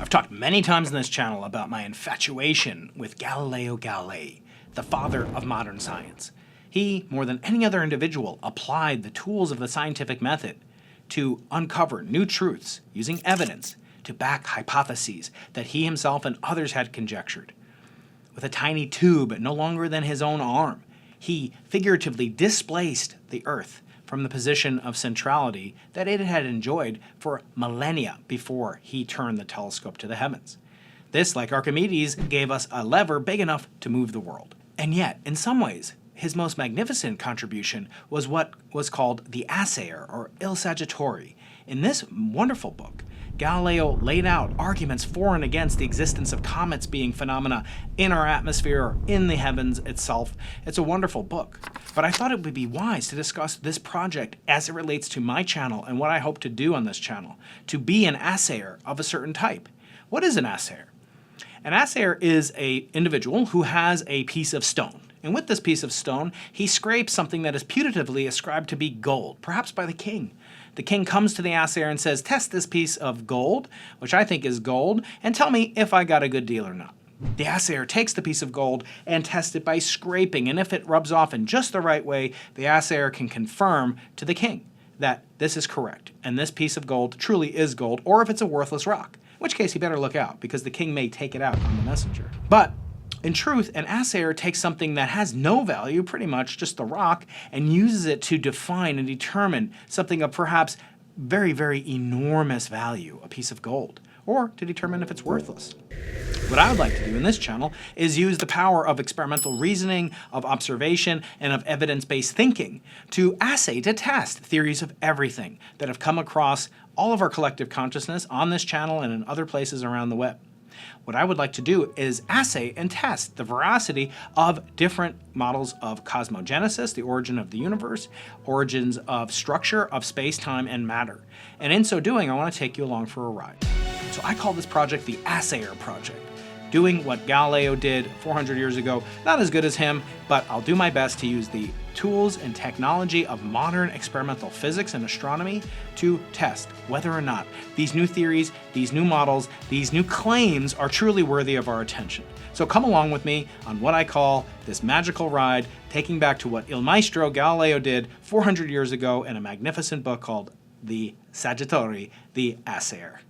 I've talked many times in this channel about my infatuation with Galileo Galilei, the father of modern science. He, more than any other individual, applied the tools of the scientific method to uncover new truths using evidence to back hypotheses that he himself and others had conjectured. With a tiny tube no longer than his own arm, he figuratively displaced the Earth from the position of centrality that it had enjoyed for millennia before he turned the telescope to the heavens. This, like Archimedes, gave us a lever big enough to move the world. And yet, in some ways, his most magnificent contribution was what was called the Assayer, or Il Saggiatore. In this wonderful book, Galileo laid out arguments for and against the existence of comets being phenomena in our atmosphere or in the heavens itself. It's a wonderful book, but I thought it would be wise to discuss this project as it relates to my channel and what I hope to do on this channel, to be an assayer of a certain type. What is an assayer? An assayer is an individual who has a piece of stone. And with this piece of stone, he scrapes something that is putatively ascribed to be gold, perhaps by the king. The king comes to the assayer and says, test this piece of gold, which I think is gold, and tell me if I got a good deal or not. The assayer takes the piece of gold and tests it by scraping, and if it rubs off in just the right way, the assayer can confirm to the king that this is correct, and this piece of gold truly is gold, or if it's a worthless rock, in which case he better look out, because the king may take it out on the messenger. But in truth, an assayer takes something that has no value, pretty much just the rock, and uses it to define and determine something of perhaps very, very enormous value, a piece of gold, or to determine if it's worthless. What I would like to do in this channel is use the power of experimental reasoning, of observation, and of evidence-based thinking to assay, to test theories of everything that have come across all of our collective consciousness on this channel and in other places around the web. What I would like to do is assay and test the veracity of different models of cosmogenesis, the origin of the universe, origins of structure of space, time, and matter. And in so doing, I want to take you along for a ride. So I call this project the Assayer Project. Doing what Galileo did 400 years ago, not as good as him, but I'll do my best to use the tools and technology of modern experimental physics and astronomy to test whether or not these new theories, these new models, these new claims are truly worthy of our attention. So come along with me on what I call this magical ride, taking back to what Il Maestro Galileo did 400 years ago in a magnificent book called The Saggiatore, the Assayer.